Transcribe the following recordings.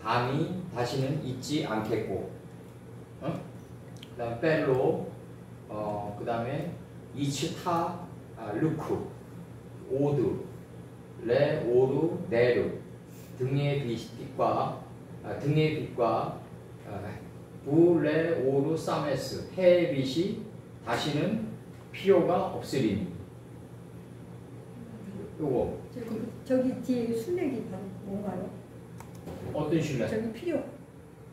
감히 다시는 잊지 않겠고, 그 다음에 펠로, 그 다음에 이츠타 루크, 오드, 레, 오르, 네르, 등의 빛과 부, 레, 오르, 사메스, 해의 빛이 다시는 필요가 없으리니. 요거 저기 뒤에 순례기 뭔가요? 어떤 순례? 저기 필요.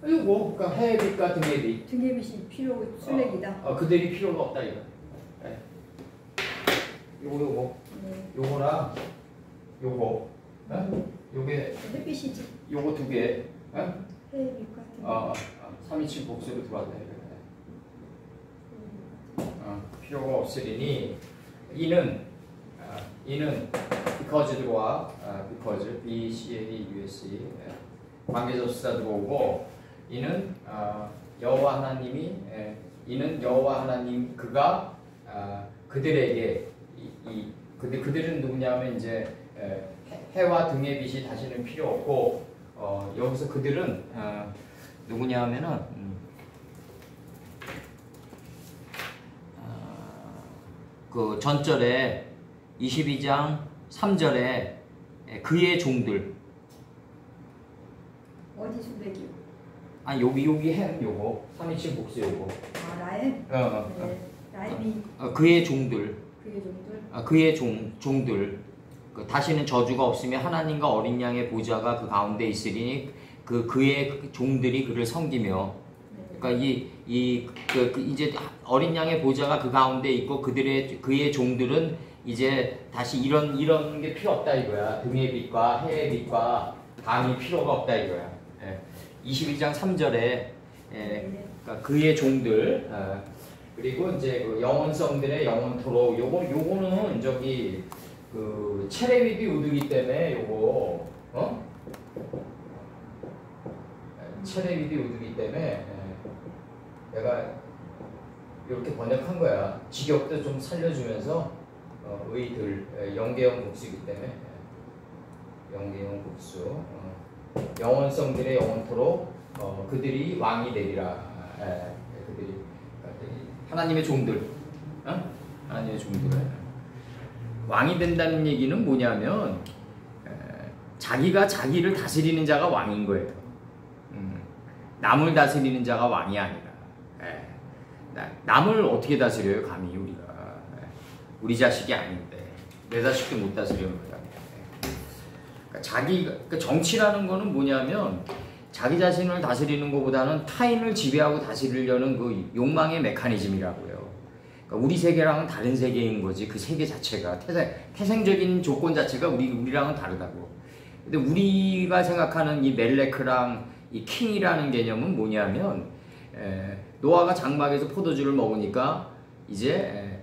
요거 그러니까 해의 빛과 등의 빛. 등의 빛이 필요 순례기다. 그들이 필요가 없다 이거. 네. 요거 네. 요거랑 요거. 요게 햇빛이지. 요거 두 개. 해의 빛과 등의 빛. 3인칭 복수로 들어왔네. 필요가 없으리니 이는 because 들어와. because B-C-A-U-S-E 관계접수사 들어오고 이는 여호와 하나님이 이는 여호와 하나님 그가 그들에게 그들은 누구냐면 이제 해와 등의 빛이 다시는 필요 없고 여기서 그들은 누구냐 하면은 그 전절에 22장 3절에 그의 종들. 어디 순례기요? 여기 햄 요거 3인칭 복수 요거. 라헬? 네. 라헬이 그의 종들. 그의 종들? 그의 종들. 다시는 저주가 없으며 하나님과 어린 양의 보좌가 그 가운데 있으리니 그의 종들이 그를 섬기며. 그러니까 이제 어린 양의 보좌가 그 가운데 있고 그의 종들은 이제 다시 이런 게 필요 없다 이거야. 등의 빛과 해의 빛과 감이 필요가 없다 이거야. 22장 3절에 그러니까 그의 종들 그리고 이제 그 영원성들의 영원토록 요거는 저기 그 체레비디 우드기 때문에 요거 체레비디 우드기 때문에 내가 이렇게 번역한 거야. 직역도 좀 살려주면서 의들 영계형 복수이기 때문에 영계형 복수 영원성들의 영원토록 그들이 왕이 되리라. 그들이 하나님의 종들, 하나님의 종들 왕이 된다는 얘기는 뭐냐면 자기가 자기를 다스리는 자가 왕인 거예요. 남을 다스리는 자가 왕이 아니라. 남을 어떻게 다스려요? 감히 우리가 우리 자식이 아닌데 내 자식도 못 다스리는 거다. 그러니까 정치라는 거는 뭐냐면 자기 자신을 다스리는 것보다는 타인을 지배하고 다스리려는 그 욕망의 메커니즘이라고요. 그러니까 우리 세계랑은 다른 세계인 거지. 그 세계 자체가 태생적인 조건 자체가 우리랑은 다르다고. 근데 우리가 생각하는 이 멜레크랑 이 킹이라는 개념은 뭐냐면 노아가 장막에서 포도주를 먹으니까 이제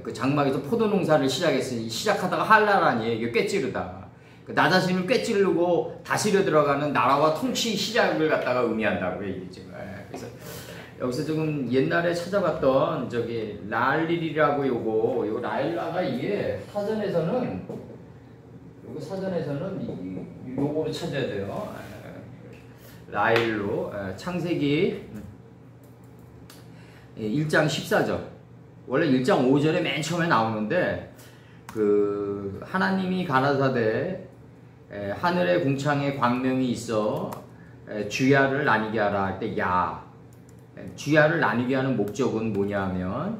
그 장막에서 포도 농사를 시작했으니 시작하다가 한나라니 이게 꾀찌르다. 나 자신을 꾀찌르고 다스려 들어가는 나라와 통치 시작을 갖다가 의미한다고 얘기죠. 그래서 여기서 조금 옛날에 찾아봤던 저기 라일이라고 요거 라일라가 이게 사전에서는 요거를 찾아야 돼요. 라일로 창세기 1장 14절 원래 1장 5절에 맨 처음에 나오는데 그 하나님이 가라사대 하늘의 궁창에 광명이 있어 주야를 나뉘게 하라 할 때 주야를 나뉘게 하는 목적은 뭐냐면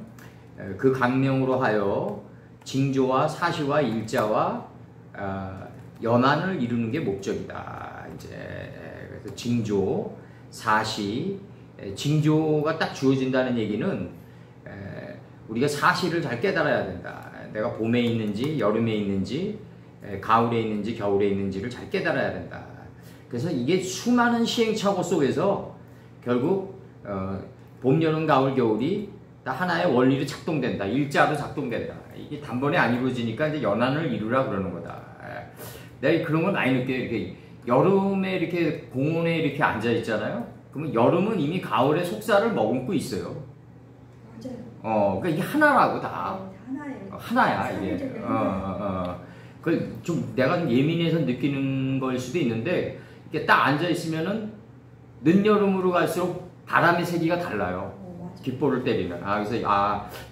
그 광명으로 하여 징조와 사시와 일자와 연한을 이루는 게 목적이다. 이제 그래서 징조, 사시, 징조가 딱 주어진다는 얘기는 우리가 사실을 잘 깨달아야 된다. 내가 봄에 있는지 여름에 있는지 가을에 있는지 겨울에 있는지를 잘 깨달아야 된다. 그래서 이게 수많은 시행착오 속에서 결국 봄, 여름, 가을, 겨울이 다 하나의 원리로 작동된다. 일자로 작동된다. 이게 단번에 안 이루어지니까 이제 연한을 이루라 그러는 거다. 내가 그런 걸 많이 느껴요. 이렇게 여름에 이렇게 공원에 이렇게 앉아 있잖아요. 그러면 여름은 이미 가을의 속살을 머금고 있어요. 맞아요. 그러니까 이게 하나라고 다. 하나예요. 하나야 이게. 그 좀 내가 좀 예민해서 느끼는 걸 수도 있는데 이렇게 딱 앉아 있으면은 늦여름으로 갈수록 바람의 세기가 달라요. 맞아. 귓볼을 때리면. 그래서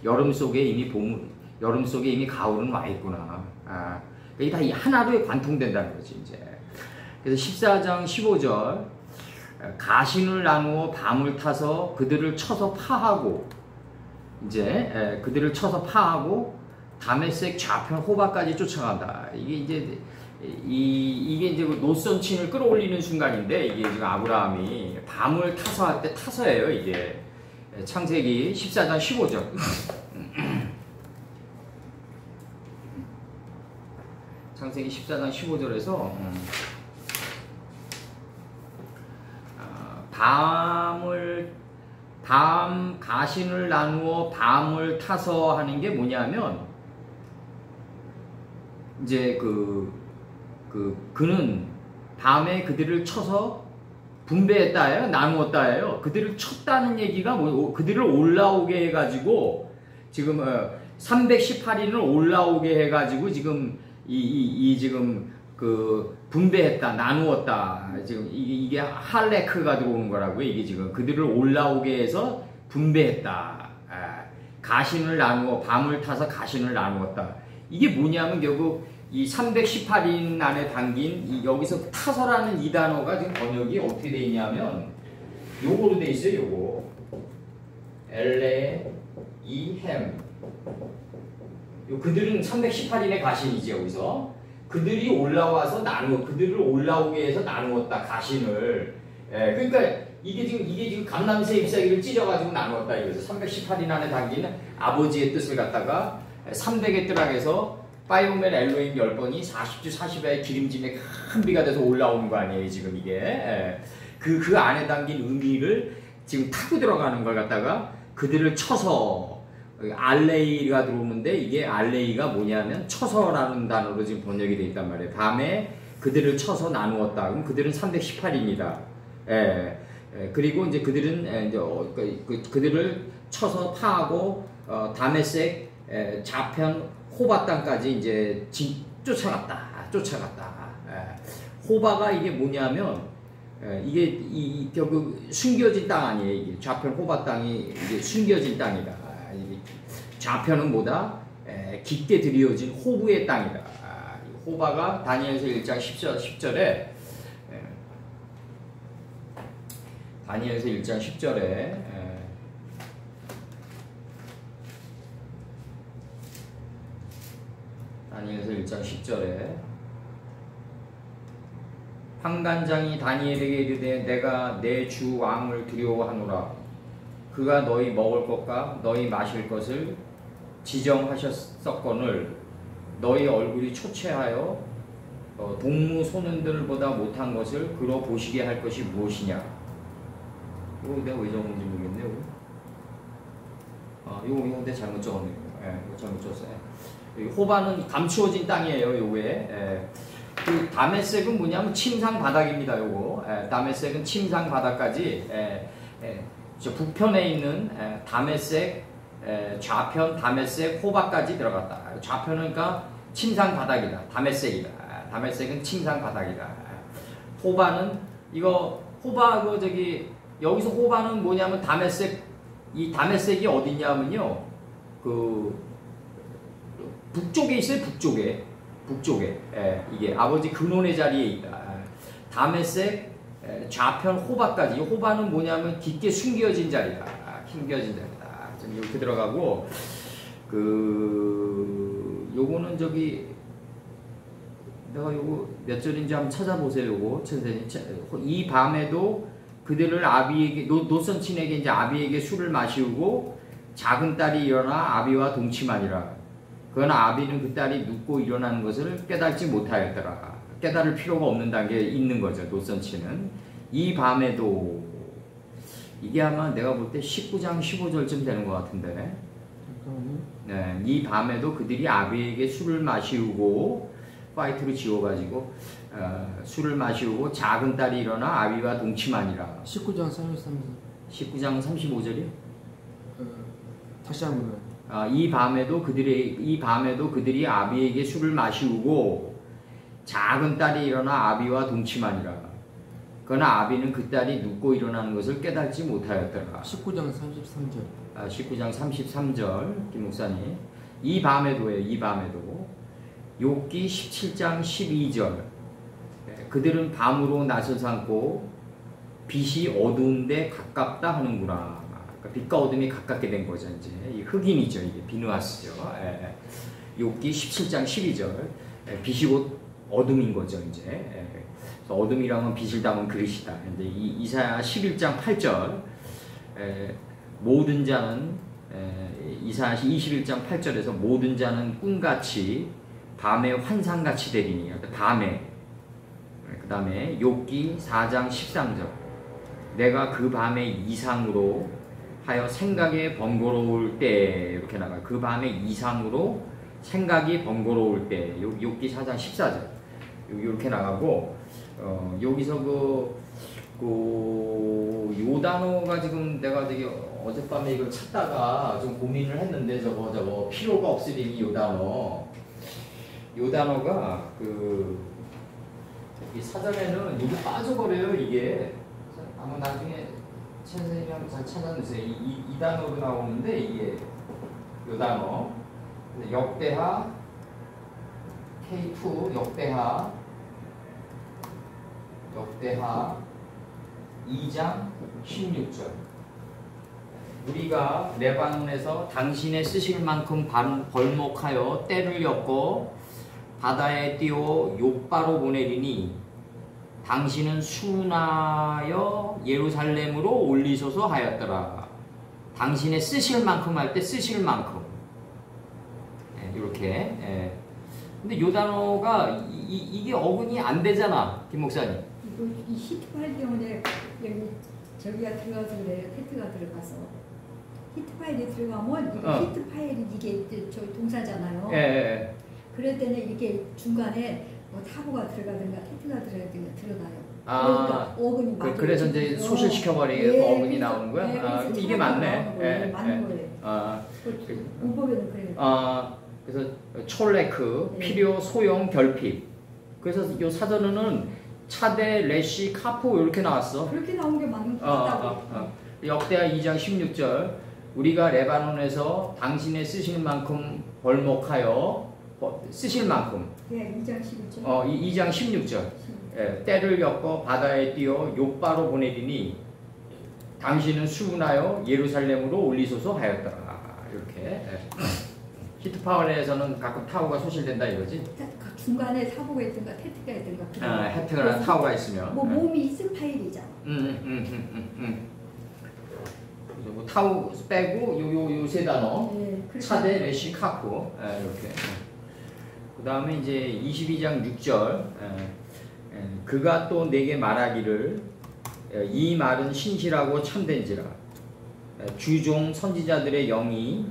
여름 속에 이미 여름 속에 이미 가을은 와 있구나. 이게 다 이 하나로에 관통된다는 거지 이제. 그래서 14장 15절 가신을 나누어 밤을 타서 그들을 쳐서 파하고 이제 그들을 쳐서 파하고 다메섹 좌편 호바까지 쫓아간다. 이게 이제 그 노선친을 끌어올리는 순간인데 이게 지금 아브라함이 밤을 타서 할 때 타서예요 이게. 창세기 14장 15절. 창세기 14장 15절에서 밤 가신을 나누어 밤을 타서 하는 게 뭐냐면 이제 그는 밤에 그들을 쳐서 분배했다예요, 나누었다예요. 그들을 쳤다는 얘기가 그들을 올라오게 해가지고 지금 318인을 올라오게 해가지고 지금 지금 그 분배했다, 나누었다. 지금 이게 할레크가 들어오는 거라고요. 이게 지금 그들을 올라오게 해서 분배했다. 가신을 나누어 밤을 타서 가신을 나누었다. 이게 뭐냐면 결국 이 318인 안에 담긴 여기서 타서라는 이 단어가 지금 번역이 어떻게 돼 있냐면 요거로 돼 있어요. 요거 엘레 이햄. 그들은 318인의 가신이지. 여기서 그들이 올라와서 그들을 올라오게 해서 나누었다. 가신을. 그러니까 이게 지금 감람새 잎사귀를 찢어가지고 나누었다. 이거죠. 318인 안에 담긴 아버지의 뜻을 갖다가 300의 뜰락에서 파이오멜 엘로힘 10번이 40주 40회의 기름짐의 큰 비가 돼서 올라오는 거 아니에요. 지금 이게. 그 안에 담긴 의미를 지금 타고 들어가는 걸 갖다가 그들을 쳐서 알레이가 들어오는데 이게 알레이가 뭐냐면 쳐서라는 단어로 지금 번역이 되어 있단 말이에요. 밤에 그들을 쳐서 나누었다. 그럼 그들은 318입니다. 그리고 이제 그들은 그들을 쳐서 파하고 다메섹 좌편 호바 땅까지 이제 쫓아갔다. 호바가 이게 뭐냐면 이게 결국 숨겨진 땅 아니에요. 이게 좌편 호바 땅이 이게 숨겨진 땅이다. 좌편은 뭐다? 깊게 들여진 호부의 땅이다. 호바가 다니엘서 1장 10절에 다니엘서 1장 10절에 다니엘서 1장 10절에 환관장이 다니엘에게 이르되 내가 내 주 왕을 두려워하노라. 그가 너희 먹을 것과 너희 마실 것을 지정하셨었거늘 너희 얼굴이 초췌하여 동무 소년들보다 못한 것을 그로 보시게 할 것이 무엇이냐. 이거 내가 왜 적었는지 모르겠네. 이거 내가 잘못 적었네. 이거 잘못 적었어요. 호바는 감추어진 땅이에요. 요게. 그 다메섹은 뭐냐면 침상 바닥입니다. 요거. 다메섹은 침상 바닥까지 저 북편에 있는 다메섹 좌편 다메섹 호바까지 들어갔다. 좌편은 그러니까 침상 바닥이다. 다메섹이다. 다메섹은 침상 바닥이다. 호바는 이거 호바 여기서 호바는 뭐냐면 이 다메섹이 어디냐면요. 그 북쪽에 있어요. 북쪽에. 이게 아버지 근원의 자리에 있다. 다메섹 좌편 호바까지. 이 호바는 뭐냐면 깊게 숨겨진 자리다. 숨겨진 자리다. 좀 이렇게 들어가고 요거는 내가 요거 몇 절인지 한번 찾아보세요. 요거 이 밤에도 그들을 아비에게 노선친에게 이제 아비에게 술을 마시우고 작은 딸이 일어나 아비와 동침하니라. 그러나 아비는 그 딸이 눕고 일어나는 것을 깨닫지 못하였더라. 깨달을 필요가 없는 단계에 있는 거죠. 노선치는. 이 밤에도 이게 아마 내가 볼 때 19장 15절쯤 되는 것 같은데. 네, 이 밤에도 그들이 아비에게 술을 마시우고 파이트로 지워가지고 술을 마시우고 작은 딸이 일어나 아비와 동침하니라. 19장 33절. 19장 35절이요? 다시 한번. 이 밤에도 그들이 아비에게 술을 마시우고 작은 딸이 일어나 아비와 동침하니라. 그러나 아비는 그 딸이 눕고 일어나는 것을 깨닫지 못하였더라. 19장 33절. 19장 33절 김 목사님. 이 밤에도예요. 이 밤에도. 욥기 17장 12절. 그들은 밤으로 낯을 삼고 빛이 어두운데 가깝다 하는구나. 그러니까 빛과 어둠이 가깝게 된 거죠. 이제 이 흑인이죠. 이게 비누아스죠. 욥기 17장 12절. 빛이 곧 어둠인 거죠. 이제 어둠이라면 빛을 담은 그릇이다. 근데 이사야 11장 8절. 모든 자는 이사야 21장 8절에서 모든 자는 꿈같이 밤의 환상같이 되리니. 밤에. 그 다음에 욥기 4장 13절. 내가 그 밤의 이상으로 하여 생각에 번거로울 때 이렇게 나가요. 그 밤의 이상으로 생각이 번거로울 때 욥기 4장 14절 이렇게 나가고 여기서 요 단어가 지금 내가 되게 어젯밤에 이걸 찾다가 좀 고민을 했는데 저거 필요가 없으리니 요 단어가 이 사전에는 이게 빠져버려요. 이게 아마 나중에 chen 선생님이 한번 잘 찾아주세요. 이 단어로 나오는데 이게 요 단어 역대하 K2 역대하 2장 16절. 우리가 레바논에서 당신의 쓰실 만큼 벌목하여 때를 엮고 바다에 띄워 욥바로 보내리니 당신은 순하여 예루살렘으로 올리소서 하였더라. 당신의 쓰실 만큼 할 때 쓰실 만큼. 이렇게. 근데 요 단어가 이게 어근이 안 되잖아, 김 목사님. 이거 이 히트 파일 때문에 여기 저기가 들어가서 그래요. 테트가 들어가서 히트 파일이 들어가면 이게 히트 파일이 이게 저희 동사잖아요. 예. 그럴 때는 이게 중간에 뭐 타보가 들어가든가 테트가 들어가든가 들어가요. 아, 그러니까 어근이 맞아요. 그래서 이제 소실시켜버리게 어근이 나오는 거야? 그래서 이게 맞네. 맞는 거예요. 문법에는 그래요. 그래서 촐레크, 필요, 소용, 결핍. 그래서 이 사전에는 차대, 레시, 카포 이렇게 나왔어. 그렇게 나온 게 맞는 거다고. 역대하 2장 16절. 우리가 레바논에서 당신의 쓰실 만큼 벌목하여 쓰실 만큼. 네, 2장 16절. 2장 16절. 때를 엮어 바다에 띄어 욥바로 보내리니 당신은 수군하여 예루살렘으로 올리소서 하였더라. 이렇게. 히트 파워에서는 가끔 타우가 소실된다 이거지? 중간에 타보가 있든가 테트가 있든가. 해트가 타우가 있으면. 뭐 몸이 있을 파일이잖아. 뭐 타우 빼고 요 세 단어. 차대, 레시, 카포. 이렇게. 그 다음에 이제 22장 6절. 그가 또 내게 말하기를 이 말은 신실하고 참된지라. 주종 선지자들의 영의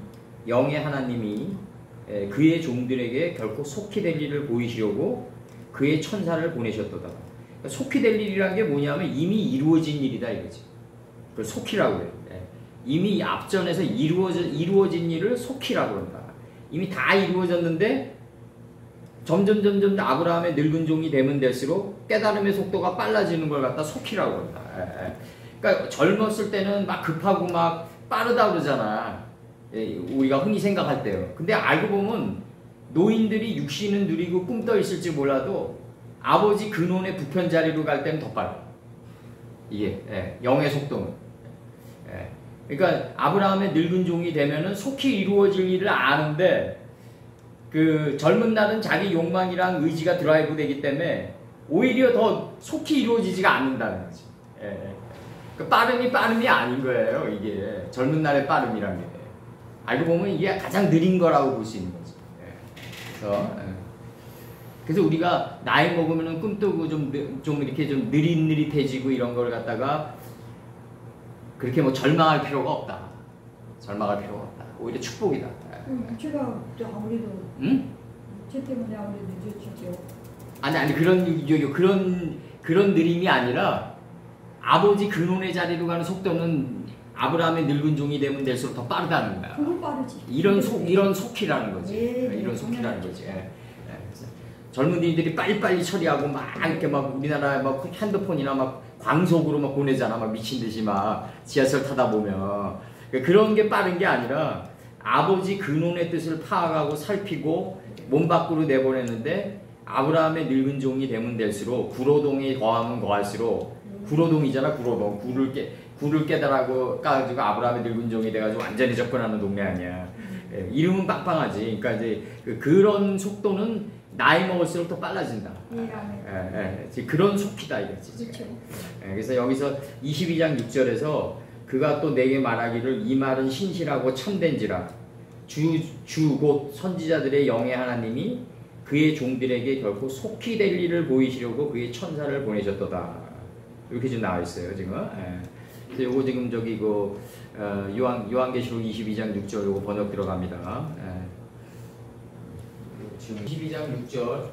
하나님이 그의 종들에게 결코 속히 될 일을 보이시려고 그의 천사를 보내셨도다. 속히 될 일이라는 게 뭐냐면 이미 이루어진 일이다 이거지. 그걸 속히라고 해요. 이미 앞전에서 이루어진 일을 속히라고 한다. 이미 다 이루어졌는데 점점 아브라함의 늙은 종이 되면 될수록 깨달음의 속도가 빨라지는 걸 갖다 속히라고 한다. 그러니까 젊었을 때는 막 급하고 막 빠르다 그러잖아. 우리가 흔히 생각할 때요. 근데 알고 보면 노인들이 육신은 누리고 꿈떠 있을지 몰라도 아버지 근원의 부편자리로 갈 때는 더 빨라. 이게 영의 속도는. 그러니까 아브라함의 늙은 종이 되면은 속히 이루어질 일을 아는데 그 젊은 날은 자기 욕망이랑 의지가 드라이브 되기 때문에 오히려 더 속히 이루어지지가 않는다는 거지. 그러니까 빠름이 아닌 거예요. 이게 젊은 날의 빠름이란 게. 알고 보면 이게 가장 느린 거라고 볼 수 있는 거지. 그래서 우리가 나이 먹으면 꿈뜨고 좀 이렇게 좀 느릿느릿해지고 이런 걸 갖다가 그렇게 뭐 절망할 필요가 없다. 오히려 축복이다. 제가 아무래도 제 때문에 아무래도 늦어지죠. 아니 그런 느림이 아니라 아버지 근원의 자리로 가는 속도는 아브라함의 늙은 종이 되면 될수록 더 빠르다는 거야. 그건 빠르지. 이런 속히라는 거지. 이런 속히라는 거지. 젊은이들이 빨리빨리 처리하고 막 이렇게 막 우리나라 막 핸드폰이나 막 광속으로 막 보내잖아. 막 미친 듯이 막 지하철 타다 보면. 그런 게 빠른 게 아니라 아버지 근원의 뜻을 파악하고 살피고 몸 밖으로 내보내는데 아브라함의 늙은 종이 되면 될수록 구로동에 거하면 거할수록 구로동이잖아. 구로동. 굴을 깨달아고 가지고 아브라함의 늙은 종이 돼가지고 완전히 접근하는 동네 아니야. 예, 이름은 빵빵하지. 그러니까 이제 그런 속도는 나이 먹을수록 더 빨라진다. 그런 속기다 이거지. 그렇죠. 그래서 여기서 22장 6절에서 그가 또 내게 말하기를 이 말은 신실하고 참된지라 주 곧 선지자들의 영의 하나님이 그의 종들에게 결코 속히 될 일을 보이시려고 그의 천사를 보내셨도다. 이렇게 지금 나와 있어요 지금. 그래서 요거 지금 저기 그 요한계시록 22장 6절 요거 번역 들어갑니다. 지금 22장 6절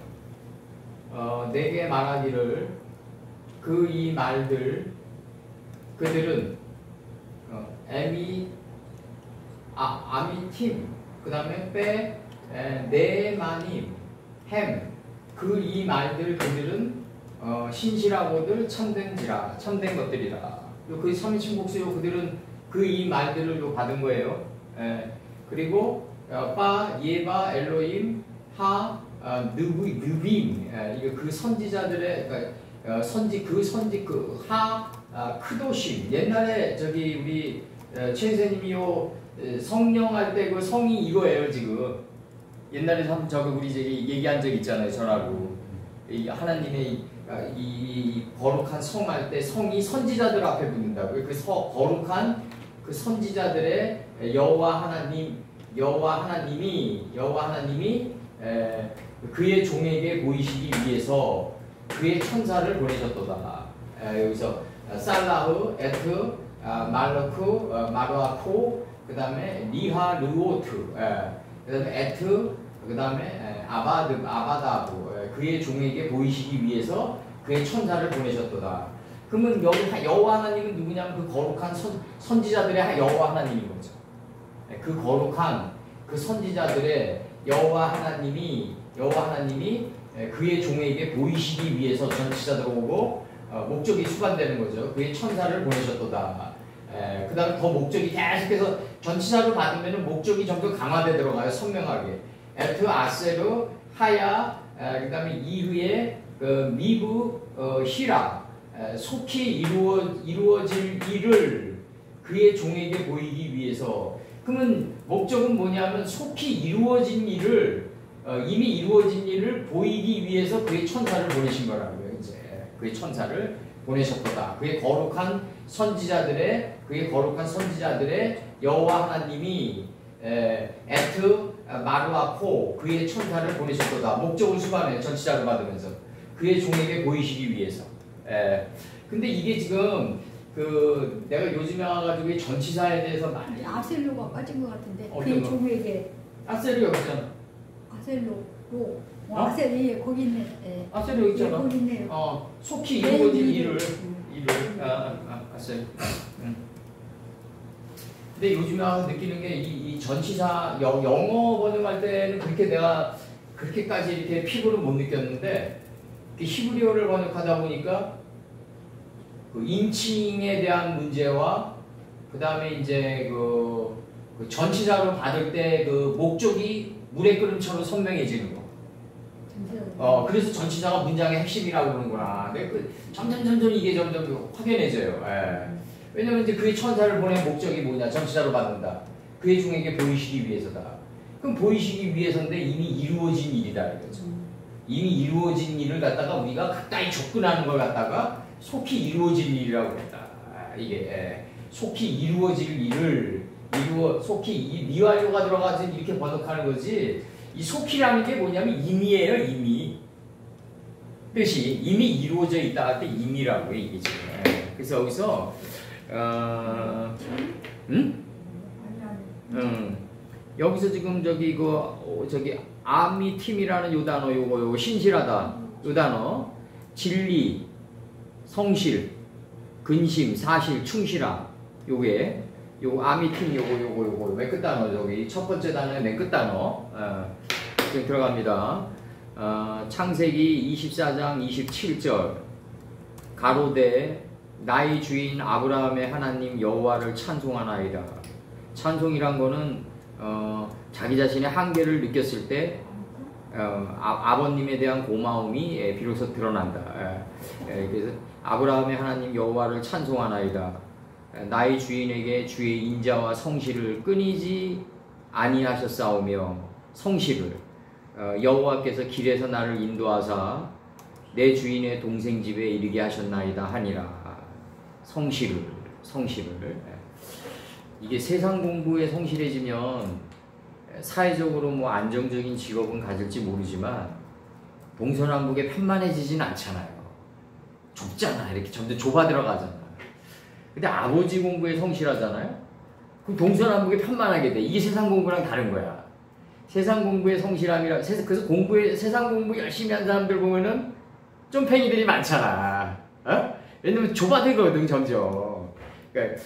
내게 말하기를 그 이 말들 그들은 아미팀 그 다음에 네마님 햄 그 이 말들 그들은 신실하고들 참된지라 참된 것들이라. 그 3인칭 복수요 그들은 그 이 말들을 요 받은 거예요. 그리고 바 예바 엘로임 하 느빔 이거 그 선지자들의 크도심. 옛날에 저기 우리 최선생님이 요 성령할 때 그 성이 이거예요 지금. 옛날에 저기 우리 얘기한 적 있잖아요 전화로. 이 하나님의 이 거룩한 성 할 때 성이 선지자들 앞에 붙는다고요. 거룩한 그 선지자들의 여호와 하나님이 그의 종에게 보이시기 위해서 그의 천사를 보내셨도다. 여기서 살라흐, 에트, 말로크, 마르아코, 그 다음에 리하, 르오트, 그 다음에 에트, 그 다음에 아바다부, 그의 종에게 보이시기 위해서 그의 천사를 보내셨도다. 그러면 여기 여호와 하나님은 누구냐면 그 거룩한 선지자들의 여호와 하나님인 거죠. 그 거룩한 그 선지자들의 여호와 하나님이 그의 종에게 보이시기 위해서 전치자들 오고 목적이 수반되는 거죠. 그의 천사를 보내셨도다. 그 다음에 더 목적이 계속해서 전치사를 받으면 목적이 점점 강화돼 들어가요. 선명하게. 에트, 아세르, 하야, 그 다음에 이후에 미브, 히라, 속히 이루어질 일을 그의 종에게 보이기 위해서. 그러면 목적은 뭐냐면 속히 이루어진 일을 이미 이루어진 일을 보이기 위해서 그의 천사를 보내신 거라고요. 이제 그의 천사를 보내셨도다. 그의 거룩한 선지자들의 여호와 하나님이 에트 마르아코 그의 천사를 보내셨도다. 목적을 수반해요. 전치자를 받으면서 그의 종에게 보이시기 위해서. 근데 이게 지금 그 내가 요즘에 와가지고 이 전치사에 대해서 많이 아셀로가 빠진 것 같은데 어떤 그의 거? 종에게 아셀이 여기 있잖아. 아셀로 아셀이 거기 있네. 아셀이 여기 있잖아. 거기 있네요. 속히 이루어진 일을 아셀. 근데 요즘에 와서 느끼는 게 이 전치사 영어 번역할 때는 그렇게 내가 그렇게까지 이렇게 피부를 못 느꼈는데 히브리어를 번역하다 보니까 그 인칭에 대한 문제와 그 다음에 이제 그 전치사로 받을 때 그 목적이 물의 끓음처럼 선명해지는 거. 그래서 전치사가 문장의 핵심이라고 그러는구나. 근데 점점 이게 점점 확연해져요. 왜냐면 이제 그의 천사를 보낸 목적이 뭐냐? 전치사로 받는다. 그의 종에게 보이시기 위해서다. 그럼 보이시기 위해서인데 이미 이루어진 일이다 이거죠. 이미 이루어진 일을 갖다가 우리가 가까이 접근하는 걸 갖다가 속히 이루어질 일이라고 했다. 이게 속히 이루어질 일을 속히 미완료가 들어가서 이렇게 번역하는 거지. 이 속히라는 게 뭐냐면 이미예요. 이미 뜻이 이미 이루어져 있다 할 때 이미라고 이게 지금. 그래서 여기서 여기서 지금 저기 아미팀이라는 요 단어 요거 신실하다 요 단어 진리 성실 근심 사실 충실함 요게 요 아미팀 요거 맨 끝 단어 저기 첫 번째 단어의 맨 끝 단어 지금 들어갑니다. 창세기 24장 27절 가로대 나의 주인 아브라함의 하나님 여호와를 찬송하나이다. 찬송이란 거는 자기 자신의 한계를 느꼈을 때 아버님에 대한 고마움이 비로소 드러난다. 그래서 아브라함의 하나님 여호와를 찬송하나이다. 나의 주인에게 주의 인자와 성실을 끊이지 아니하셨사오며 성실을 여호와께서 길에서 나를 인도하사 내 주인의 동생 집에 이르게 하셨나이다 하니라. 성실을 이게 세상 공부에 성실해지면 사회적으로 뭐 안정적인 직업은 가질지 모르지만 동서남북에 편만해지진 않잖아요. 좁잖아. 이렇게 점점 좁아 들어가잖아. 근데 아버지 공부에 성실하잖아요. 그럼 동서남북에 편만하게 돼. 이게 세상 공부랑 다른 거야. 세상 공부에 성실함이라 그래서 세상 공부 열심히 한 사람들 보면은 좀 팽이들이 많잖아. 왜냐면 좁아들거든 점점. 그러니까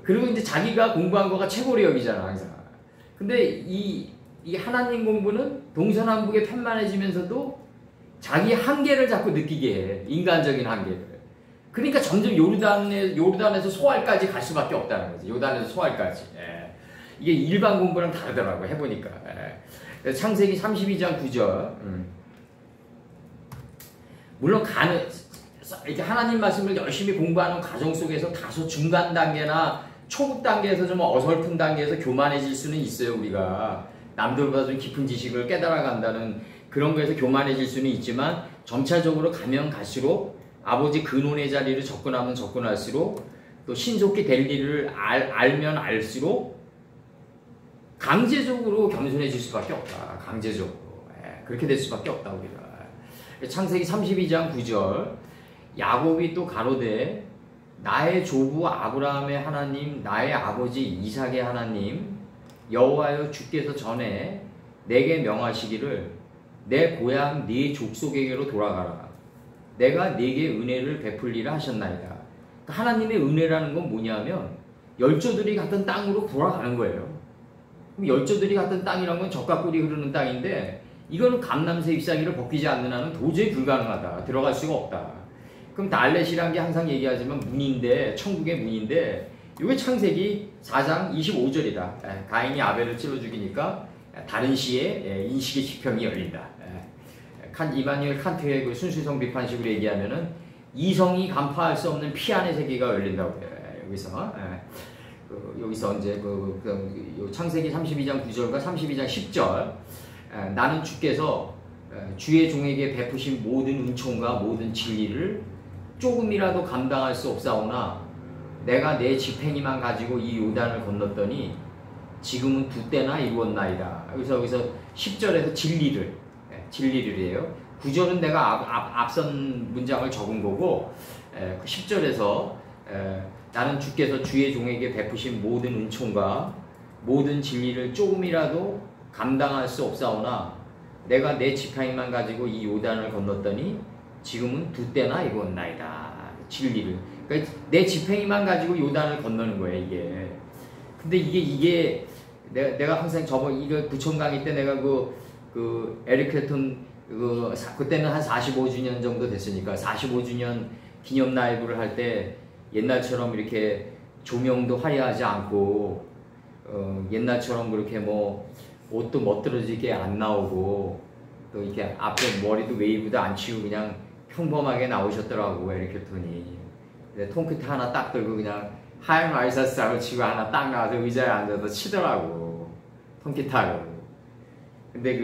그리고 이제 자기가 공부한 거가 최고로 여기잖아 항상. 근데 이 하나님 공부는 동서남북에 편만해지면서도 자기 한계를 자꾸 느끼게 해. 인간적인 한계를. 그러니까 점점 요르단에서 소알까지 갈 수밖에 없다는 거지. 요단에서 소알까지. 이게 일반 공부랑 다르더라고 해보니까. 창세기 32장 9절. 물론 이렇게 하나님 말씀을 열심히 공부하는 과정 속에서 다소 중간 단계나 초급 단계에서 좀 어설픈 단계에서 교만해질 수는 있어요. 우리가 남들보다 좀 깊은 지식을 깨달아간다는 그런 거에서 교만해질 수는 있지만 점차적으로 가면 갈수록 아버지 근원의 자리를 접근하면 접근할수록 또 신속히 될 일을 알면 알수록 강제적으로 겸손해질 수밖에 없다. 강제적으로 그렇게 될 수밖에 없다. 우리가 창세기 32장 9절 야곱이 또 가로되 나의 조부 아브라함의 하나님 나의 아버지 이삭의 하나님 여호와여 주께서 전에 내게 명하시기를 내 고향 네 족속에게로 돌아가라. 내가 네게 은혜를 베풀리라 하셨나이다. 그러니까 하나님의 은혜라는 건 뭐냐면 열조들이 갔던 땅으로 돌아가는 거예요. 그럼 열조들이 갔던 땅이란 건 젖과 꿀이 흐르는 땅인데 이거는 감람새 잎사귀를 벗기지 않는 한은 도저히 불가능하다. 들어갈 수가 없다. 그럼 달렛이란 게 항상 얘기하지만 문인데 천국의 문인데 이게 창세기 4장 25절이다. 가인이 아벨을 찔러 죽이니까 다른 시에 인식의 지평이 열린다. 이마누엘 칸트의 그 순수성 비판식으로 얘기하면은 이성이 간파할 수 없는 피 안의 세계가 열린다고 해요. 여기서 이제 창세기 32장 9절과 32장 10절 나는 주께서 주의 종에게 베푸신 모든 은총과 모든 진리를 조금이라도 감당할 수 없사오나 내가 내 집행이만 가지고 이 요단을 건넜더니 지금은 두 때나 이루었나이다. 여기서 10절에서 진리를이에요. 9절은 내가 앞선 문장을 적은 거고 10절에서 나는 주께서 주의 종에게 베푸신 모든 은총과 모든 진리를 조금이라도 감당할 수 없사오나 내가 내 지팡이만 가지고 이 요단을 건넜더니 지금은 두 때나 이루었나이다. 진리를. 그러니까 내 지팡이만 가지고 요단을 건너는 거예요, 이게. 근데 이게 내가 항상 이거 부천 강의 때 내가 그 에릭 클랩턴 그때는 한 45주년 정도 됐으니까 45주년 기념 라이브를 할 때 옛날처럼 이렇게 조명도 화려하지 않고 옛날처럼 그렇게 뭐 옷도 멋들어지게 안 나오고 또 이렇게 앞에 머리도 웨이브도 안 치고 그냥 평범하게 나오셨더라고 에릭 클랩턴이. 통기타 하나 딱 들고 그냥 하얀 와이셔츠를 치고 하나 딱 나와서 의자에 앉아서 치더라고 통기타로. 근데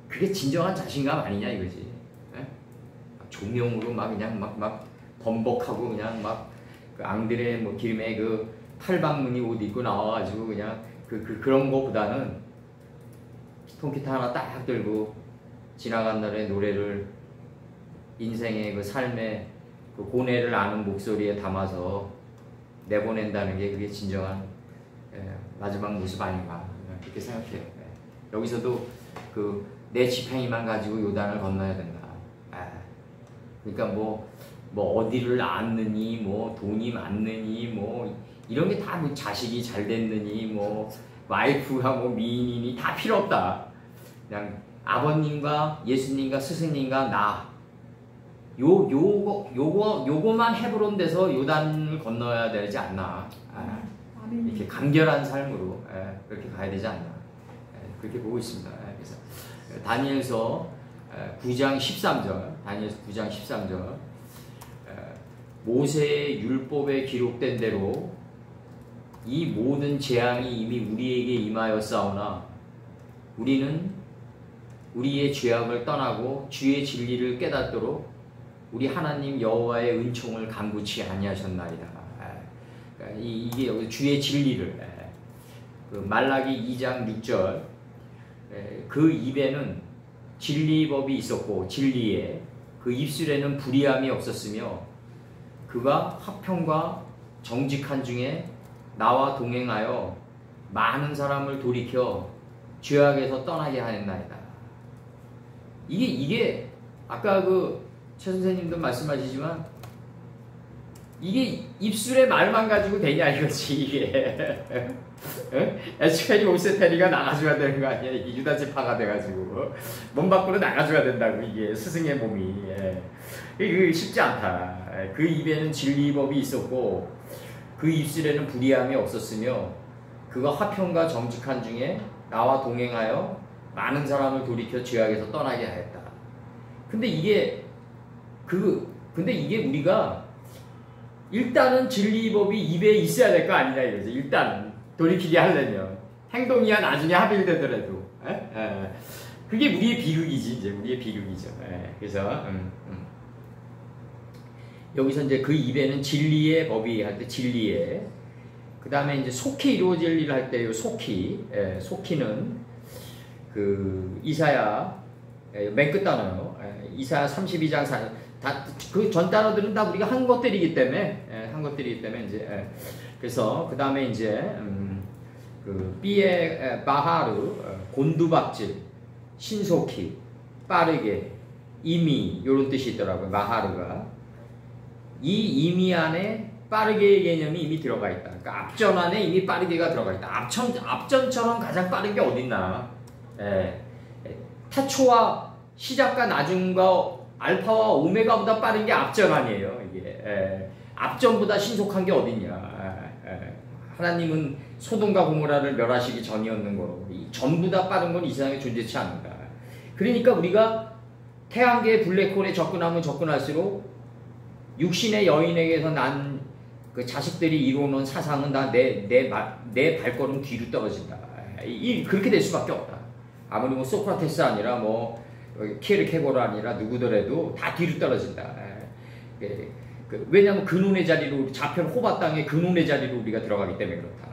그게 진정한 자신감 아니냐 이거지. 조명으로 그냥 막 범벅하고 그냥 그 앙드레 기름에 팔방무늬 옷 입고 나와가지고 그냥 그런 거보다는 통기타 하나 딱 들고 지나간 날의 노래를 인생의 삶의 고뇌를 아는 목소리에 담아서 내보낸다는 게 그게 진정한 마지막 모습 아닌가 그렇게 생각해요. 여기서도 내 지팡이만 가지고 요단을 건너야 된다. 그러니까 뭐 어디를 낳았느니 돈이 많느니 이런 게 다 자식이 잘 됐느니 와이프가 미인이니 다 필요 없다. 그냥 아버님과 예수님과 스승님과 나 요거만 헤브론 돼서 요단을 건너야 되지 않나. 아멘. 이렇게 간결한 삶으로 그렇게 가야 되지 않나. 그렇게 보고 있습니다. 그래서 다니엘서 9장 13절, 다니엘서 9장 13절, 모세의 율법에 기록된 대로 이 모든 재앙이 이미 우리에게 임하였사오나 우리는 우리의 죄악을 떠나고 주의 진리를 깨닫도록 우리 하나님 여호와의 은총을 간구치 아니하셨나이다. 이게 여기 주의 진리를, 그 말라기 2장 6절, 그 입에는 진리법이 있었고 진리에 그 입술에는 불의함이 없었으며 그가 화평과 정직한 중에 나와 동행하여 많은 사람을 돌이켜 죄악에서 떠나게 하였나이다. 이게 아까 그 최 선생님도 말씀하시지만 이게 입술의 말만 가지고 되냐 이거지 이게. 에스페리 오세테리가 나가줘야 되는 거 아니야? 이게 유다지파가 돼가지고 몸 밖으로 나가줘야 된다고 이게 스승의 몸이. 이거 쉽지 않다. 그 입에는 진리법이 있었고 그 입술에는 불의함이 없었으며 그가 화평과 정직한 중에 나와 동행하여 많은 사람을 돌이켜 죄악에서 떠나게 하였다. 근데 이게 우리가 일단은 진리법이 입에 있어야 될 거 아니냐 이거죠. 일단은 돌이키게 하려면 행동이야 나중에 합일되더라도 그게 우리의 비극이지. 이제 우리의 비극이죠. 그래서 여기서 이제 그 입에는 진리의 법이 할 때 진리의, 그 다음에 이제 속히 이루어질 일을 할 때 속히는 그 이사야 맨 끝 단어요. 이사야 32장 4절. 그 전 단어들은 다 우리가 한 것들이기 때문에 이제 그래서 그 다음에 이제 그 삐에 바하르 곤두박질, 신속히, 빠르게, 이미 이런 뜻이 있더라고요. 마하르가 이 이미 안에 빠르게의 개념이 이미 들어가 있다. 그러니까 앞전 안에 이미 빠르게가 들어가 있다. 앞전처럼 가장 빠른 게 어딨나? 태초와 시작과 나중과 알파와 오메가보다 빠른 게 앞전 아니에요. 이게 앞전보다 신속한 게 어딨냐? 하나님은 소돔과 고모라를 멸하시기 전이었는 거고 전보다 빠른 건 이 세상에 존재치 않는다. 그러니까 우리가 태양계의 블랙홀에 접근하면 접근할수록 육신의 여인에게서 난 그 자식들이 이루어놓은 사상은 다 내 발걸음 뒤로 떨어진다. 그렇게 될 수밖에 없다. 아무리 뭐 소크라테스 아니라 뭐 키에르케고르 아니라 누구더라도 다 뒤로 떨어진다. 왜냐하면 근원의 자리로 좌편 호바 땅의 근원의 자리로 우리가 들어가기 때문에 그렇다.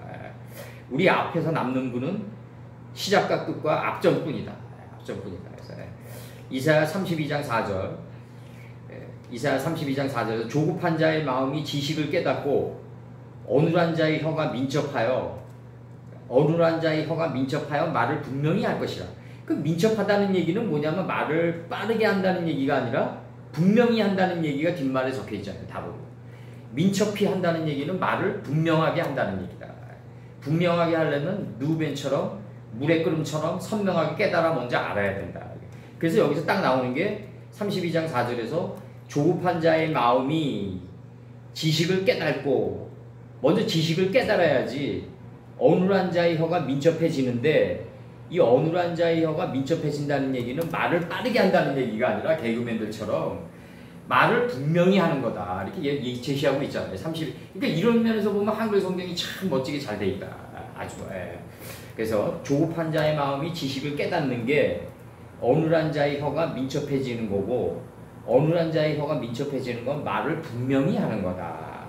우리 앞에서 남는 분은 시작과 끝과 앞전뿐이다. 앞전뿐이다. 그래서 이사야 32장 4절, 이사야 32장 4절에서 조급한 자의 마음이 지식을 깨닫고 어눌한 자의 혀가 민첩하여 말을 분명히 할 것이라. 그 민첩하다는 얘기는 뭐냐면 말을 빠르게 한다는 얘기가 아니라 분명히 한다는 얘기가 뒷말에 적혀 있잖아요. 답으로. 민첩히 한다는 얘기는 말을 분명하게 한다는 얘기다. 분명하게 하려면 누벤처럼 물의 끓음처럼 선명하게 깨달아 먼저 알아야 된다. 그래서 여기서 딱 나오는 게 32장 4절에서 조급한 자의 마음이 지식을 깨닫고, 먼저 지식을 깨달아야지 어눌한 자의 혀가 민첩해지는데, 이 어눌한 자의 혀가 민첩해진다는 얘기는 말을 빠르게 한다는 얘기가 아니라 개그맨들처럼 말을 분명히 하는 거다. 이렇게 제시하고 있잖아요. 그러니까 이런 면에서 보면 한글 성경이 참 멋지게 잘 돼 있다. 아주. 그래서 조급한 자의 마음이 지식을 깨닫는 게 어눌한 자의 혀가 민첩해지는 거고, 어눌한 자의 혀가 민첩해지는 건 말을 분명히 하는 거다.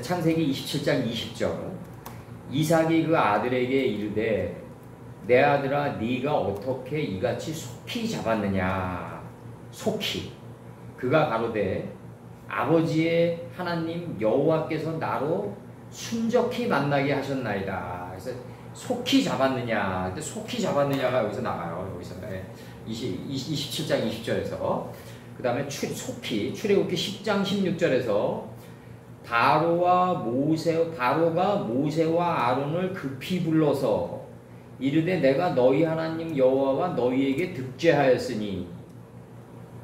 창세기 27장 20절. 이삭이 그 아들에게 이르되 내 아들아 네가 어떻게 이같이 속히 잡았느냐. 속히. 그가 가로되 아버지의 하나님 여호와께서 나로 순적히 만나게 하셨나이다. 그래서 속히 잡았느냐. 근데 속히 잡았느냐가 여기서 나와요. 여기서 27장 20절에서. 그 다음에 속히 출애굽기 10장 16절에서 다로가 모세와 아론을 급히 불러서 이르되 내가 너희 하나님 여호와가 너희에게 득죄하였으니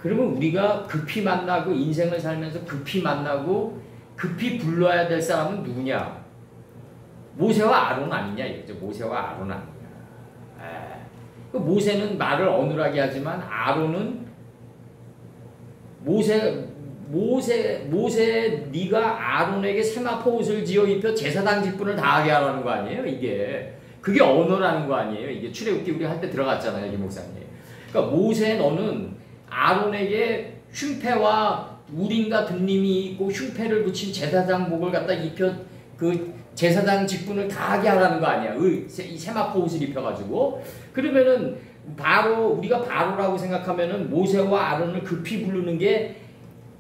그러면 우리가 급히 만나고 인생을 살면서 급히 만나고 급히 불러야 될 사람은 누구냐? 모세와 아론 아니냐 이거죠. 모세와 아론 아니냐. 모세는 말을 어눌하게 하지만 아론은 모세 네가 아론에게 세마포 옷을 지어 입혀 제사장 직분을 다하게 하라는 거 아니에요? 이게 그게 언어라는 거 아니에요? 이게 출애굽기 우리 할 때 들어갔잖아요, 이 목사님. 그러니까 모세 너는 아론에게 흉패와 우림과 듬림이 있고 흉패를 붙인 제사장복을 갖다 입혀 그 제사장 직분을 다하게 하라는 거 아니야? 이 세마포 옷을 입혀가지고. 그러면은 우리가 바로라고 생각하면은 모세와 아론을 급히 부르는 게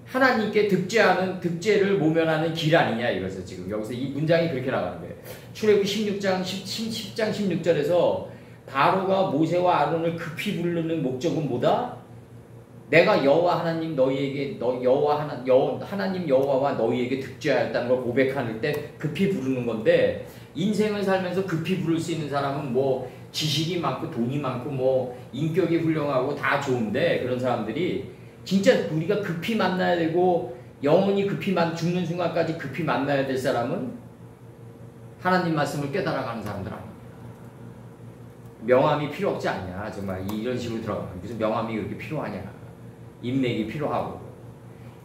하나님께 득죄를 모면하는 길 아니냐 이것을 지금 여기서 이 문장이 그렇게 나가는 거예요. 출애굽기 10장 16절에서 바로가 모세와 아론을 급히 부르는 목적은 뭐다? 내가 여호와 하나님 너희에게 하나님 여호와와 너희에게 득죄하였다는 걸 고백할 때 급히 부르는 건데 인생을 살면서 급히 부를 수 있는 사람은 뭐 지식이 많고 돈이 많고 뭐 인격이 훌륭하고 다 좋은데 그런 사람들이 진짜 우리가 급히 만나야 되고 영원히 죽는 순간까지 급히 만나야 될 사람은 하나님 말씀을 깨달아가는 사람들 아니야. 명함이 필요 없지 않냐. 정말 이런 식으로 들어가면 무슨 명함이 그렇게 필요하냐. 인맥이 필요하고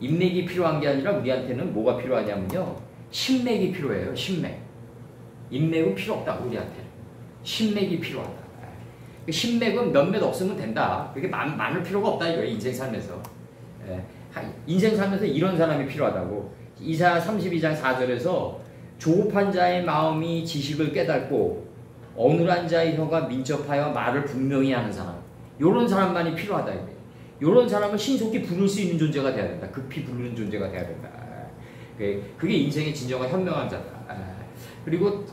인맥이 필요한 게 아니라 우리한테는 뭐가 필요하냐면요. 신맥이 필요해요. 신맥. 인맥은 필요 없다고 우리한테는. 신맥이 필요하다. 신맥은 몇몇 없으면 된다. 그게 많을 필요가 없다 이거예요. 인생 살면서. 인생 살면서 이런 사람이 필요하다고. 이사야 32장 4절에서 조급한 자의 마음이 지식을 깨닫고 어눌한 자의 혀가 민첩하여 말을 분명히 하는 사람. 요런 사람만이 필요하다 이거예요. 요런 사람은 신속히 부를 수 있는 존재가 돼야 된다. 급히 부르는 존재가 돼야 된다. 그게 인생의 진정한 현명한 자다. 그리고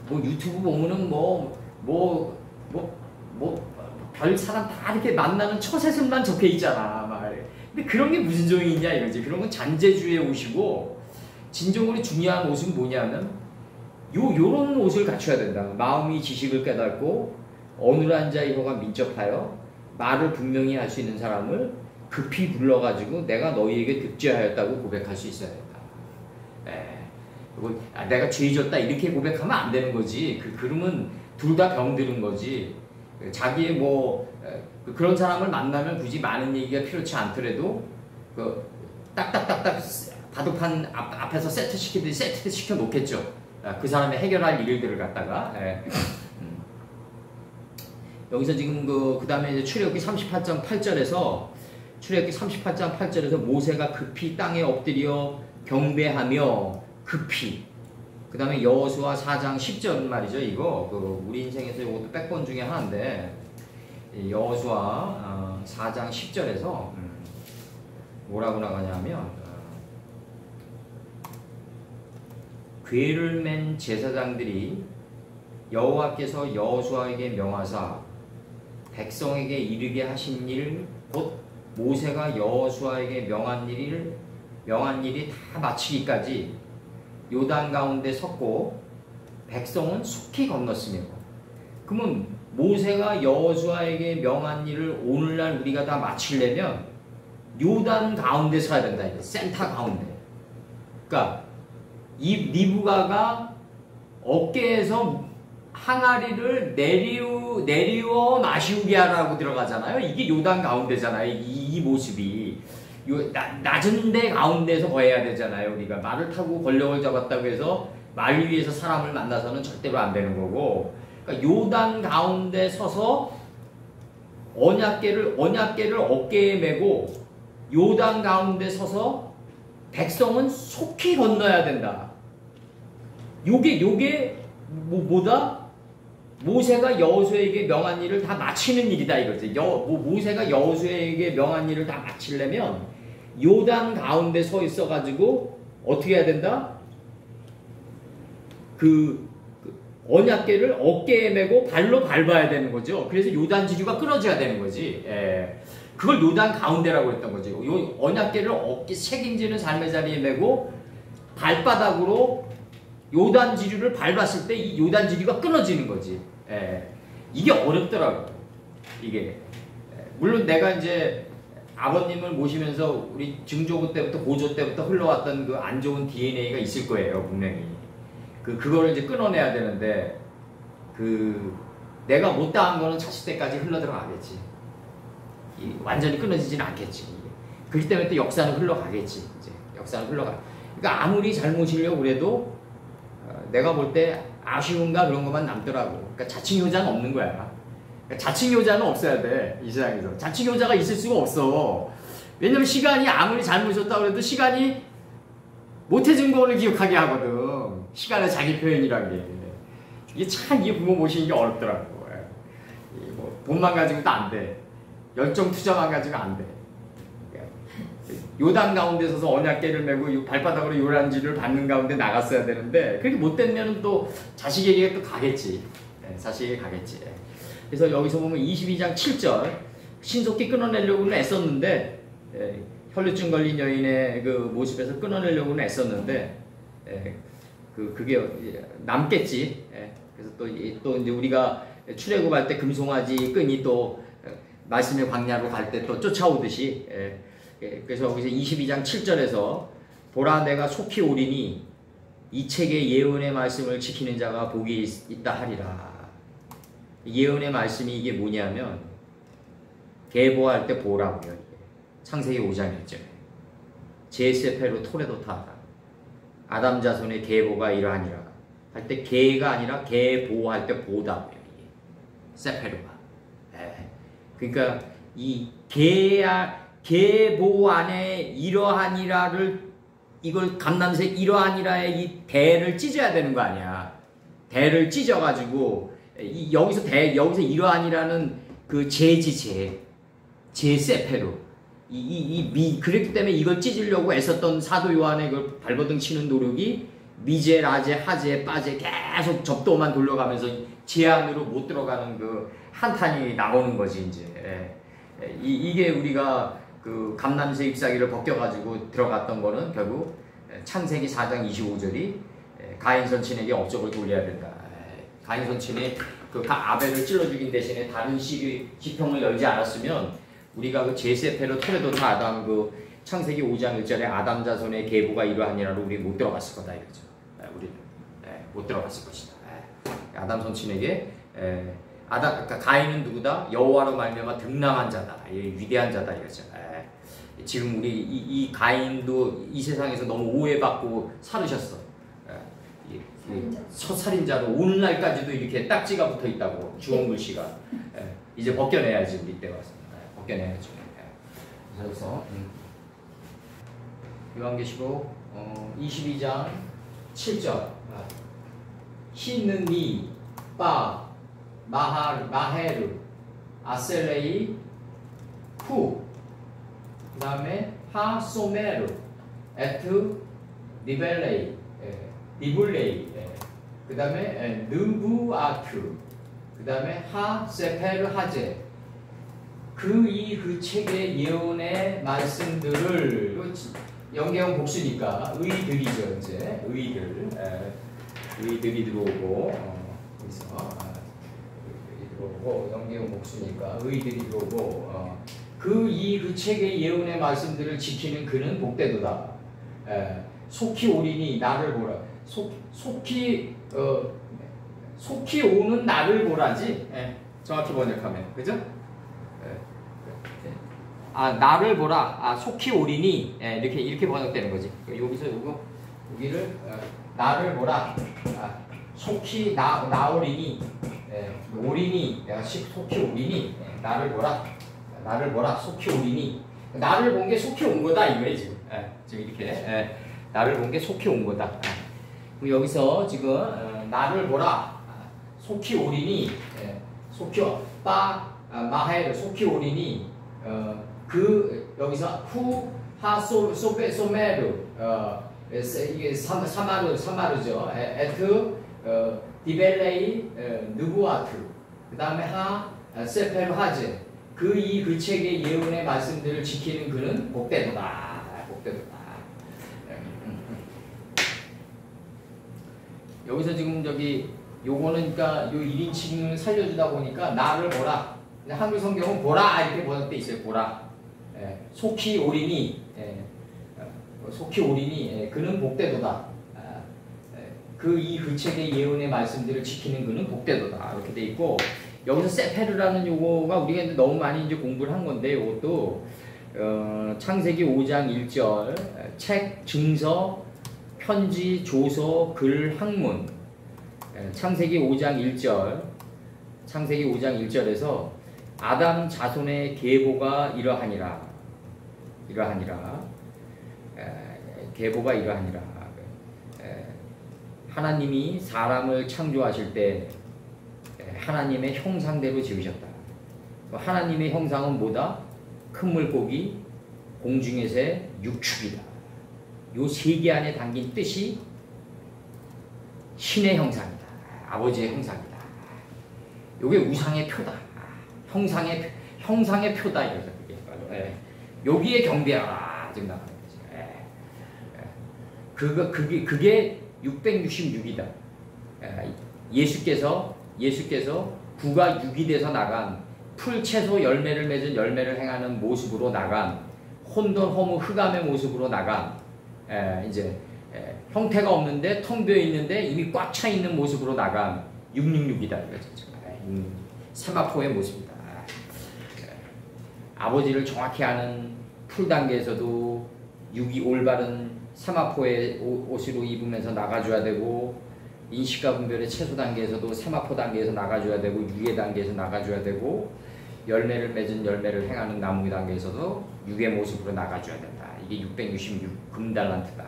뭐 유튜브 보면은 별 사람 다 이렇게 만나는 처세술만 적혀 있잖아. 근데 그런 게 무슨 종이 있냐 이거지. 그런 건 잔재주의 옷이고 진정으로 중요한 옷은 뭐냐면 요런 옷을 갖춰야 된다. 마음이 지식을 깨닫고 어눌한 자의 혀가 민첩하여 말을 분명히 할 수 있는 사람을 급히 불러가지고 내가 너희에게 득죄하였다고 고백할 수 있어야 된다. 그리고 내가 죄졌다 이렇게 고백하면 안 되는 거지. 그러면 둘 다 병드는 거지. 자기의 그런 사람을 만나면 굳이 많은 얘기가 필요치 않더라도 딱딱딱딱 바둑판 앞에서 세트 시키듯이 세트 시켜 놓겠죠. 그 사람이 해결할 일들을 갖다가. 여기서 지금 그 다음에 이제 출애굽기 38장 8절에서 모세가 급히 땅에 엎드려 경배하며 급히. 그 다음에 여호수아 4장 10절 말이죠. 이거 우리 인생에서 이것도 백번 중에 하나인데 여호수아 4장 10절에서 뭐라고 나가냐면 궤를 맨 제사장들이 여호와께서 여호수아에게 명하사 백성에게 이르게 하신 일 곧 모세가 여호수아에게 명한 일이 다 마치기까지 요단 가운데 섰고 백성은 속히 건넜으며. 그러면 모세가 여호수아에게 명한 일을 오늘날 우리가 다 마치려면 요단 가운데 서야 된다. 센터 가운데. 그러니까 이 리브가가 어깨에서 항아리를 내리워 마시우게 하라고 들어가잖아요. 이게 요단 가운데잖아요. 이 모습이. 낮은 데 가운데서 거해야 되잖아요. 우리가 말을 타고 권력을 잡았다고 해서 말 위에서 사람을 만나서는 절대로 안 되는 거고. 그러니까 요단 가운데 서서 언약궤를 어깨에 메고 요단 가운데 서서 백성은 속히 건너야 된다. 요게 뭐다? 모세가 여호수아에게 명한 일을 다 마치는 일이다 이거지. 모세가 여호수아에게 명한 일을 다 마치려면 요단 가운데 서 있어가지고 어떻게 해야 된다? 언약궤를 어깨에 메고 발로 밟아야 되는 거죠. 그래서 요단 지류가 끊어져야 되는 거지. 그걸 요단 가운데라고 했던 거지. 요 언약궤를 어깨 책임지는 삶의 자리에 메고 발바닥으로 요단 지류를 밟았을 때 이 요단 지류가 끊어지는 거지. 이게 어렵더라고. 이게 물론 내가 이제 아버님을 모시면서 우리 증조부 때부터 고조 때부터 흘러왔던 그 안 좋은 DNA가 있을 거예요, 분명히. 그거를 이제 끊어내야 되는데, 내가 못다한 거는 자식 때까지 흘러 들어가겠지. 완전히 끊어지지는 않겠지. 그렇기 때문에 또 역사는 흘러가겠지. 이제 역사는 흘러가. 그러니까 아무리 잘 모시려고 그래도, 내가 볼 때 아쉬움과 그런 것만 남더라고. 그러니까 자칭효자는 없는 거야. 그러니까 자칭효자는 없어야 돼, 이 세상에서. 자칭효자가 있을 수가 없어. 왜냐면 시간이 아무리 잘 모셨다고 해도 시간이 못해준 거를 기억하게 하거든. 시간의 자기 표현이란 게. 이게 참, 이게 부모 모시는 게 어렵더라고. 뭐 돈만 가지고도 안 돼. 열정 투자만 가지고 안 돼. 요단 가운데 서서 언약궤를 메고 발바닥으로 요란지를 받는 가운데 나갔어야 되는데, 그렇게 못되면 또 자식에게 또 가겠지. 자식에게 가겠지. 그래서 여기서 보면 22장 7절, 신속히 끊어내려고는 애썼는데, 혈루증 걸린 여인의 그 모습에서 끊어내려고는 애썼는데, 그게 남겠지. 그래서 또 이제 우리가 출애굽할 때 금송아지 끈이 또 말씀의 광야로 갈 때 또 쫓아오듯이, 그래서 여기서 22장 7절에서 보라 내가 속히 오리니 이 책의 예언의 말씀을 지키는 자가 복이 있다 하리라. 예언의 말씀이 이게 뭐냐면 계보할 때 보라고요. 창세기 5장 1절에 제세페로 토레도타하다. 아담 자손의 계보가 이러하니라 할 때 계가 아니라 계보할 때 보다고요. 이게 세페로가. 그러니까 이 계보 안에 이러하니라를, 이걸 감남색 이러하니라의 이 대를 찢어야 되는 거 아니야. 대를 찢어가지고 여기서 이러하니라는 그 제세페로 그랬기 때문에 이걸 찢으려고 애썼던 사도 요한의 그 발버둥 치는 노력이 미제, 라제, 하제, 빠제 계속 접도만 돌려가면서 제 안으로 못 들어가는 그 한탄이 나오는 거지, 이제. 이게 우리가 그 감람새 잎사귀를 벗겨가지고 들어갔던 거는 결국 창세기 4장 25절이 가인 선친에게 업적을 돌려야 된다. 가인 선친이 그 아벨을 찔러 죽인 대신에 다른 지평을 열지 않았으면 우리가 그 제세페로 토레도타 아담 그 창세기 5장 1절에 아담 자손의 계보가 이러하니라로 우리 못 들어갔을 거다 이거죠. 우리는 못 들어갔을 것이다. 아담 선친에게 그러니까 가인은 누구다? 여호와로 말미암아 등남한 자다. 위대한 자다 이거죠. 지금 우리 이 가인도 이 세상에서 너무 오해받고 살으셨어. 서살인자로 오늘날까지도 이렇게 딱지가 붙어 있다고, 주홍 글씨가. 이제 벗겨내야지, 우리 때 와서. 벗겨내야죠. 그래서 요한계시록 22장 7절 히느니 빠 마헤르 아셀레이 후, 그 다음에 하소메르 에트 리벨레이 리블레이, 그 다음에 느부아트, 그 다음에 하세페르 하제. 그 책의 예언의 말씀들을, 영계형 복수니까 의들이죠. 이제 의들이 들어오고, 여기서 들어오고, 영계형 복수니까 의들이 들어오고, 그 책의 예언의 말씀들을 지키는 그는 복되도다. 속히 오리니 나를 보라. 속히 오는 나를 보라지. 정확히 번역하면, 그죠? 나를 보라. 속히 오리니. 이렇게 번역되는 거지. 여기서 여기를 나를 보라. 속히 나오리니. 오리니. 내가 속히 오리니. 나를 보라. 나를 보라. 속히 오리니. 나를 본 게 속히 온 거다 이거예요 지금. 지금 이렇게. 나를 본 게 속히 온 거다. 여기서 지금 나를 보라. 속히 오리니. 속히 마헤르 속히 오리니. 여기서 후 소메르 이게 사마르죠. 에트 디벨레이 느부아트, 그 다음에 세페르 하제. 그 책의 예언의 말씀들을 지키는 그는 복되도다. 여기서 지금 요거는 그러니까 요 1인칭을 살려주다 보니까 나를 보라. 한글 성경은 보라 이렇게 번역돼 있어요. 보라. 속히 오리니 그는 복되도다. 그 이 책의 예언의 말씀들을 지키는 그는 복되도다. 이렇게 돼 있고 여기서 세페르라는 요거가 우리가 이제 너무 많이 이제 공부를 한 건데 이것도 창세기 5장 1절 책, 증서, 편지, 조서, 글, 학문 창세기 5장 1절에서 아담 자손의 계보가 이러하니라. 계보가 이러하니라. 하나님이 사람을 창조하실 때 하나님의 형상대로 지으셨다. 하나님의 형상은 뭐다? 큰 물고기, 공중의 새, 육축이다. 요 세 개 안에 담긴 뜻이 신의 형상이다. 아버지의 형상이다. 요게 우상의 표다. 형상의 표다. 이거죠. 여기에 경배하라. 지금 나가는 거죠. 그게 666이다. 예수께서 구가 6이 돼서 나간 풀 채소 열매를 맺은 열매를 행하는 모습으로 나간 혼돈 허무 흑암의 모습으로 나간 이제 형태가 없는데 텅 비어 있는데 이미 꽉 차 있는 모습으로 나간 666이다. 세마포의 모습이다. 아버지를 정확히 아는 풀 단계에서도 6이 올바른 세마포의 옷으로 입으면서 나가줘야 되고 인식과 분별의 채소 단계에서도 세마포 단계에서 나가줘야 되고 유의 단계에서 나가줘야 되고 열매를 맺은 열매를 행하는 나무 단계에서도 육의 모습으로 나가줘야 된다. 이게 666 금달란트다.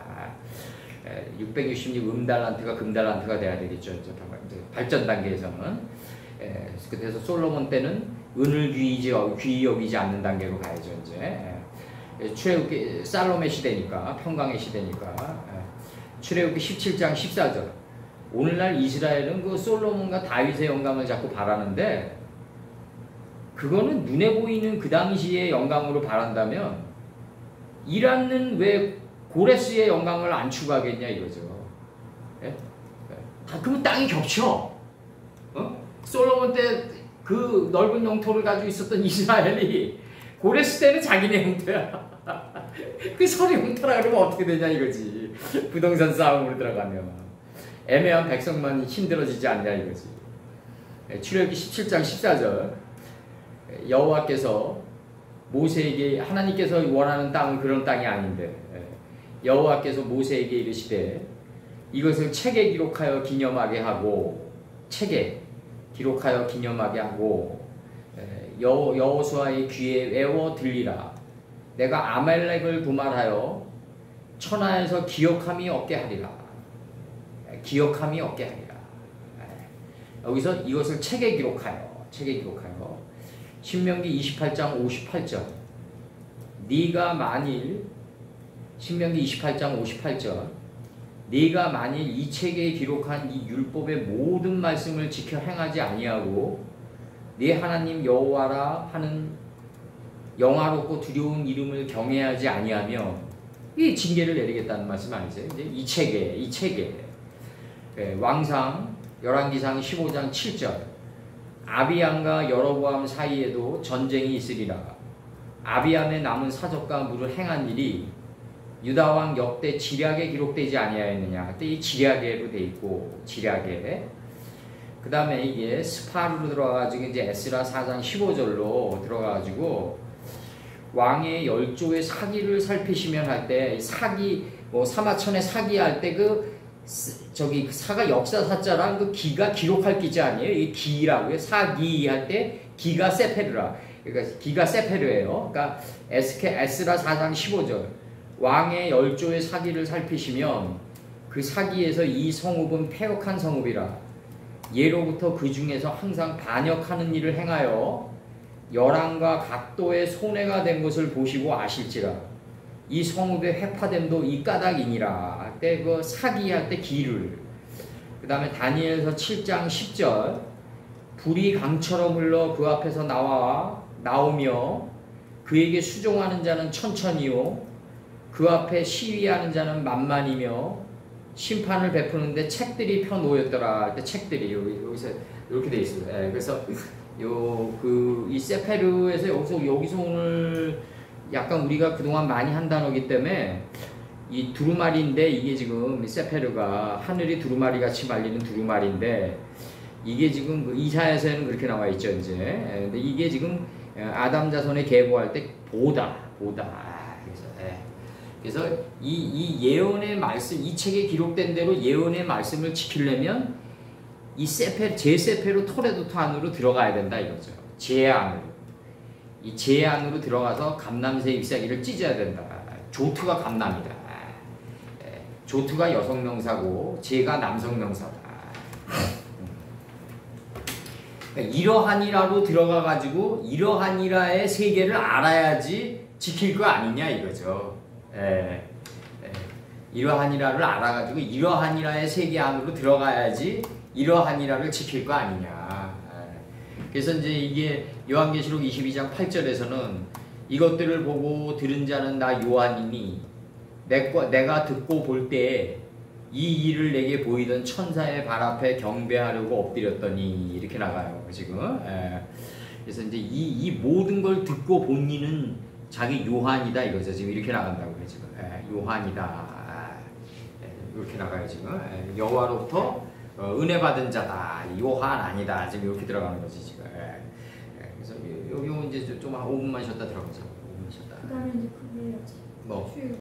666 음달란트가 금달란트가 돼야 되겠죠. 이제 발전 단계에서는. 그래서 솔로몬 때는 은을 귀히 여기지 않는 단계로 가야죠. 이제. 출애굽기 살롬의 시대니까 평강의 시대니까. 출애굽기 17장 14절. 오늘날 이스라엘은 그 솔로몬과 다윗의 영감을 자꾸 바라는데 그거는 눈에 보이는 그 당시의 영감으로 바란다면 이란은 왜 고레스의 영감을 안 추구하겠냐 이거죠. 그러면 땅이 겹쳐. 솔로몬 때 그 넓은 영토를 가지고 있었던 이스라엘이 고레스 때는 자기네 영토야. 그 서로 영토라 그러면 어떻게 되냐 이거지. 부동산 싸움으로 들어가면 애매한 백성만 힘들어지지 않냐 이거지. 출애굽기 17장 14절 여호와께서 모세에게 하나님께서 원하는 땅은 그런 땅이 아닌데 여호와께서 모세에게 이르시되 이것을 책에 기록하여 기념하게 하고 여호수아의 귀에 외워 들리라. 내가 아말렉을 도말하여 천하에서 기억함이 없게 하리라. 여기서 이것을 책에 기록하여 신명기 28장 58절 신명기 28장 58절 네가 만일 이 책에 기록한 이 율법의 모든 말씀을 지켜 행하지 아니하고 네 하나님 여호와라 하는 영화롭고 두려운 이름을 경외하지 아니하면 이 징계를 내리겠다는 말씀 아니세요? 이제 이 책에 왕상 열왕기상 15장 7절 아비암과 여로보암 사이에도 전쟁이 있으리라. 아비암의 남은 사적과 물을 행한 일이 유다왕 역대 지략에 기록되지 아니하였느냐. 그때 이 지략에로 돼 있고 그 다음에 이게 스파르로 들어가가지고 이제 에스라 4장 15절로 들어가가지고 왕의 열조의 사기를 살피시면 할 때 사기 사마천의 사기 할 때 저기 사가 역사 사자랑 그 기가 기록할 기자 아니에요? 이 기라고요. 사기 할 때 기가 세페르라. 그러니까 기가 세페르예요. 그러니까 에스라 4장 15절. 왕의 열조의 사기를 살피시면 그 사기에서 이 성읍은 패역한 성읍이라. 예로부터 그 중에서 항상 반역하는 일을 행하여 열왕과 각도의 손해가 된 것을 보시고 아실지라. 이 성읍의 회파됨도 이 까닭이니라. 그때 그 사기할 때 기를. 그 다음에 다니엘서 7장 10절 불이 강처럼 흘러 그 앞에서 나오며 그에게 수종하는 자는 천천히요 그 앞에 시위하는 자는 만만이며 심판을 베푸는데 책들이 펴놓였더라. 그때 책들이 여기서 이렇게 돼 있습니다. 그래서 이 세페르에서 여기서 오늘 약간 우리가 그동안 많이 한 단어기 때문에 이 두루마리인데 이게 지금 세페르가 하늘이 두루마리 같이 말리는 두루마리인데 이게 지금 그 이사야서에는 그렇게 나와 있죠 이제. 근데 이게 지금 아담 자손에 계보할 때 보다. 그래서 이 예언의 말씀, 이 책에 기록된 대로 예언의 말씀을 지키려면 이 제 세페르 토레도토 안으로 들어가야 된다 이거죠. 제 안으로. 이 제 안으로 들어가서 감남새 잎사귀를 찢어야 된다. 조투가 감남이다. 조투가 여성 명사고 제가 남성 명사다. 그러니까 이러하니라로 들어가 가지고 이러하니라의 세계를 알아야지 지킬 거 아니냐 이거죠. 이러하니라를 알아가지고 이러하니라의 세계 안으로 들어가야지 이러하니라를 지킬 거 아니냐. 그래서 이제 이게 요한계시록 22장 8절에서는 이것들을 보고 들은 자는 나 요한이니 내가 듣고 볼 때에 이 일을 내게 보이던 천사의 발 앞에 경배하려고 엎드렸더니 이렇게 나가요 지금. 그래서 이제 이 모든 걸 듣고 본 이는 자기 요한이다 이거죠. 지금 이렇게 나간다고 그래 지금. 요한이다. 이렇게 나가요 지금. 여호와로부터 은혜 받은 자다. 요한 아니다. 지금 이렇게 들어가는 거지 지금. 그래서 요 이제 좀 5분만 쉬었다 들어가자. 5분만 쉬었다. 그다음에 이제 그거 해야지. 뭐?